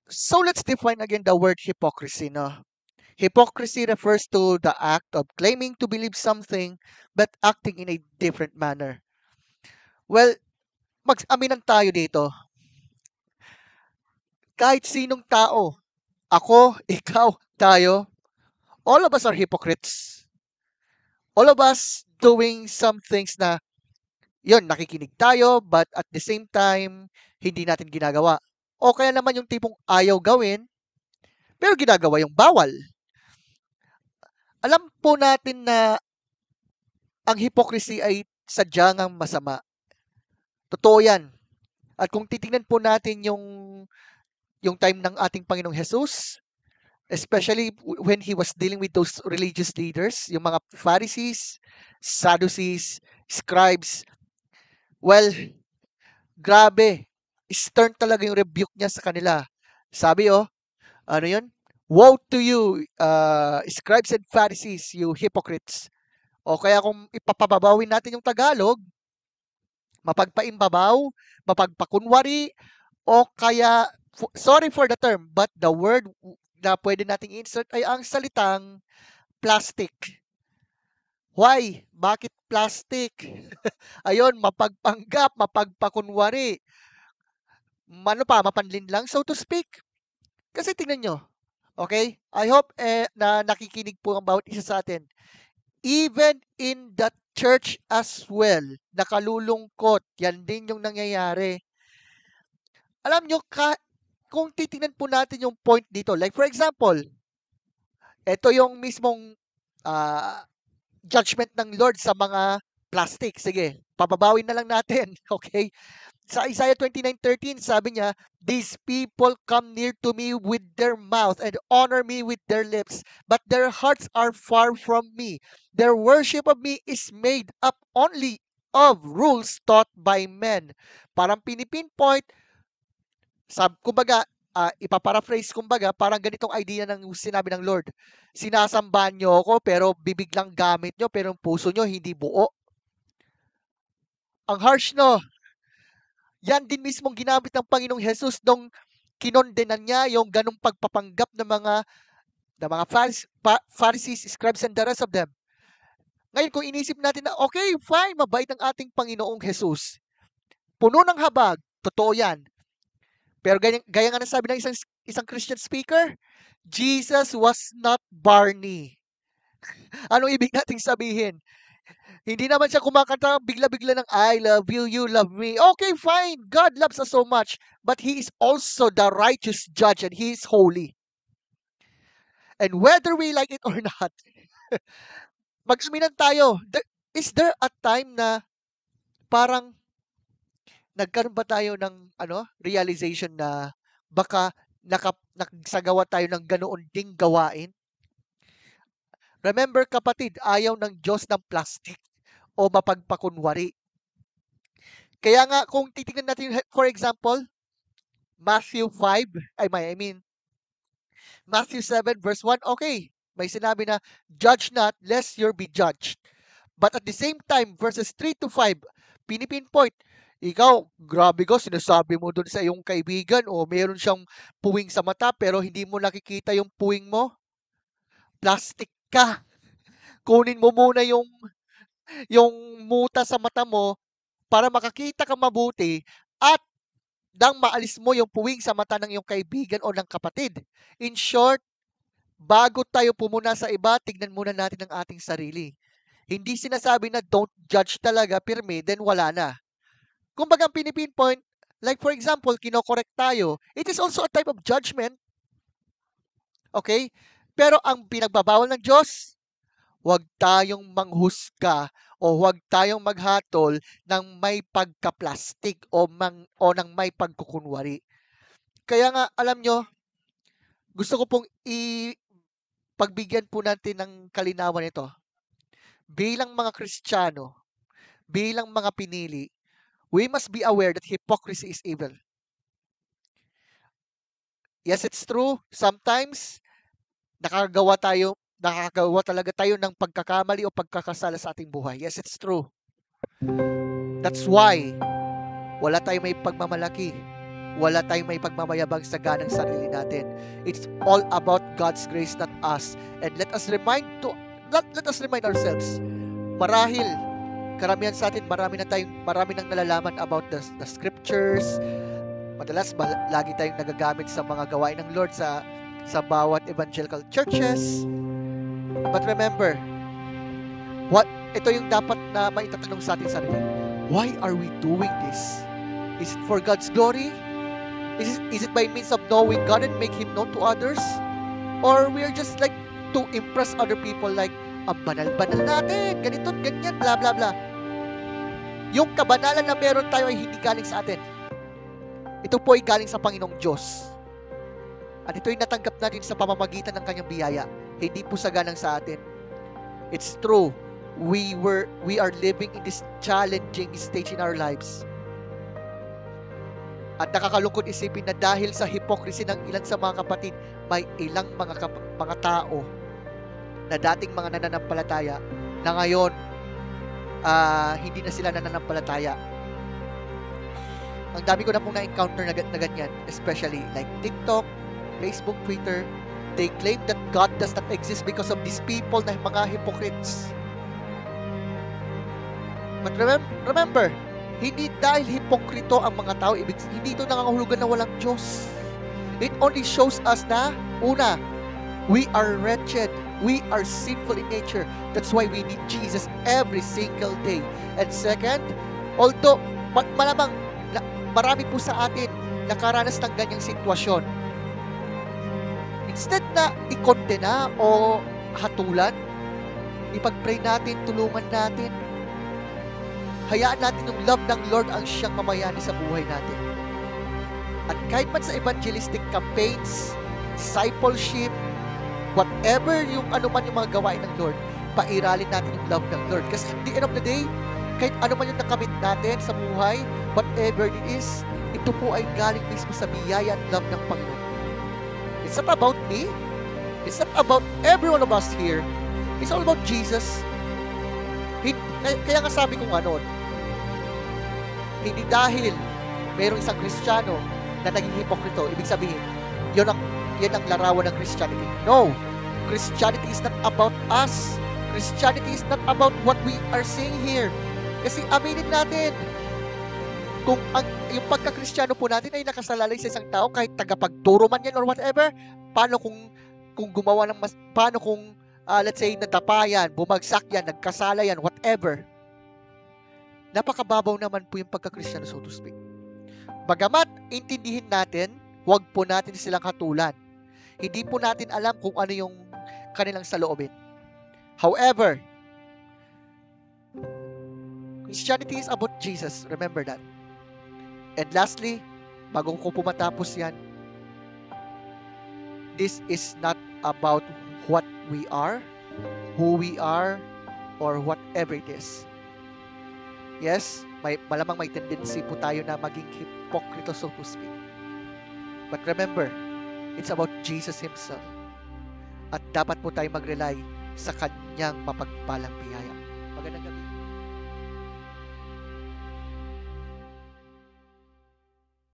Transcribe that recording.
So let's define again the word hypocrisy. No? Hypocrisy refers to the act of claiming to believe something but acting in a different manner. Well, mag-aminan tayo dito. Kahit sinong tao, ako, ikaw, tayo, all of us are hypocrites. All of us doing some things na, yun, nakikinig tayo, but at the same time, hindi natin ginagawa. O kaya naman yung tipong ayaw gawin, pero ginagawa yung bawal. Alam po natin na ang hypocrisy ay sadyang masama. Totoo yan. At kung titingnan po natin yung time ng ating Panginoong Jesus, especially when he was dealing with those religious leaders, yung mga Pharisees, Sadducees, scribes, well, grabe. Stern talaga yung rebuke niya sa kanila. Sabi, ano yun? Woe to you, scribes and Pharisees, you hypocrites. O kaya kung ipapababawin natin yung Tagalog, mapagpaimbabaw, mapagpakunwari, o kaya, sorry for the term, but the word na pwede nating insert ay ang salitang plastic. Why? Bakit plastic? Ayun, mapagpanggap, mapagpakunwari, mapanlin lang, so to speak. Kasi tingnan nyo, okay? I hope na nakikinig po ang bawat isa sa atin. Even in the church as well, nakalulungkot, yan din yung nangyayari. Alam nyo, kung titingnan po natin yung point dito, like for example, ito yung mismong ah, judgment ng Lord sa mga plastic. Sige, pababawin na lang natin, okay? Sa Isaiah 29:13, sabi niya, "These people come near to me with their mouth and honor me with their lips, but their hearts are far from me. Their worship of me is made up only of rules taught by men." Parang pinipinpoint, kumbaga, ipaparaphrase kumbaga, parang ganitong idea ng sinabi ng Lord. Sinasamba nyo ako, pero bibig lang gamit nyo, pero yung puso nyo hindi buo. Ang harsh, no? Yan din mismong ginamit ng Panginoong Jesus nung kinondenan niya yung ganong pagpapanggap ng mga Pharisees, scribes, and the rest of them. Ngayon, kung inisip natin na, okay, fine, mabait ang ating Panginoong Jesus. Puno ng habag, totoo yan. Pero gaya nga nasabi ng isang Christian speaker, Jesus was not Barney. Anong ibig nating sabihin? Hindi naman siya kumakanta bigla-bigla ng I love you, you love me. Okay, fine. God loves us so much. But He is also the righteous judge and He is holy. And whether we like it or not, mag-aminan tayo. Is there a time na parang nagkaroon ba tayo ng realization na baka nagsagawa tayo ng ganoon ding gawain? Remember kapatid, ayaw ng Diyos ng plastic o mapagpakunwari. Kaya nga kung titingnan natin, for example, Matthew 5, I mean, Matthew 7 verse 1, okay, may sinabi na, judge not lest you be judged. But at the same time, verses 3 to 5, pinipinpoint, ikaw, grabe ko, sinasabi mo dun sa iyong kaibigan o meron siyang puwing sa mata pero hindi mo nakikita yung puwing mo, plastic ka. Kunin mo muna yung muta sa mata mo para makakita ka mabuti at nang maalis mo yung puwing sa mata ng iyong kaibigan o ng kapatid. In short, bago tayo pumuna sa iba, tignan muna natin ang ating sarili. Hindi sinasabi na don't judge talaga, pirmi, then wala na. Kumbaga ang pinipinpoint, like for example, kinokorek tayo, it is also a type of judgment. Okay? Pero ang pinagbabawal ng Diyos, huwag tayong manghusga o huwag tayong maghatol ng may pagka-plastic o ng may pagkukunwari. Kaya nga, alam nyo, gusto ko pong pagbigyan po natin ng kalinawan ito. Bilang mga Kristiyano, bilang mga pinili, we must be aware that hypocrisy is evil. Yes, it's true. Sometimes, nakakagawa talaga tayo ng pagkakamali o pagkakasala sa ating buhay. Yes, it's true. That's why wala tayong may pagmamalaki. wala tayong may pagmamayabang sa ganang sarili natin. It's all about God's grace, not us. And let us remind ourselves, marahil karamihan sa atin, marami nang nalalaman about the scriptures. Madalas, lagi tayong nagagamit sa mga gawain ng Lord sa bawat evangelical churches. But remember, ito yung dapat na maitatanong sa ating sarili. Why are we doing this? Is it for God's glory? Is it by means of knowing God and make Him known to others? Or we are just like to impress other people like, ang banal-banal natin, ganito, ganyan, bla bla bla. Yung kabanalan na meron tayo ay hindi galing sa atin. Ito po ay galing sa Panginoong Diyos. At ito ay natanggap natin sa pamamagitan ng Kanyang biyaya. Hindi po sa ganang sa atin. It's true. We are living in this challenging stage in our lives. At nakakalungkot isipin na dahil sa hypocrisy ng ilan sa mga kapatid, may ilang mga tao na dating mga nananampalataya na ngayon hindi na sila nananampalataya. Ang dami ko na pong na-encounter na ganyan, especially like TikTok, Facebook, Twitter. They claim that God does not exist because of these people na mga hypocrites. But remember, hindi dahil hipokrito ang mga tao, hindi ito nangangahulugan na walang Diyos. It only shows us na, una, we are wretched. We are sinful in nature. That's why we need Jesus every single day. And second, although malamang marami po sa atin nakaranas ng ganyang sitwasyon, instead na ikondena o hatulan, ipag-pray natin, tulungan natin, hayaan natin yung love ng Lord ang siyang mamayani sa buhay natin. At kahit man sa evangelistic campaigns, discipleship, whatever yung anuman yung mga gawain ng Lord, pairalin natin yung love ng Lord. Kasi at the end of the day, kahit anuman yung nakamit natin sa buhay, whatever it is, ito po ay galing mismo sa biyaya at love ng Panginoon. It's not about me. It's not about every one of us here. It's all about Jesus. Kaya nga sabi ko hindi dahil mayroong isang Kristiyano na naging hipokrito, ibig sabihin, yan ang larawan ng Christianity. No! Christianity is not about us. Christianity is not about what we are saying here. Kasi aminin natin, kung yung pagka-Kristiyano po natin ay nakasalalay sa isang tao, kahit tagapagturo man yan or whatever, paano kung gumawa ng paano kung let's say nadapa yan, bumagsak yan, nagkasala yan, whatever. Napakababaw naman po yung pagka-Kristiyano, so to speak. Bagamat intindihin natin, huwag po natin silang hatulan. Hindi po natin alam kung ano yung kanilang saloobin. However, Christianity is about Jesus. Remember that. And lastly, bago ko po matapos yan, this is not about what we are, who we are, or whatever it is. Yes, malamang may tendency po tayo na maging hipokrito, so to speak. But remember, it's about Jesus Himself. At dapat po tayo mag-rely sa Kanyang mapagpalang biyaya.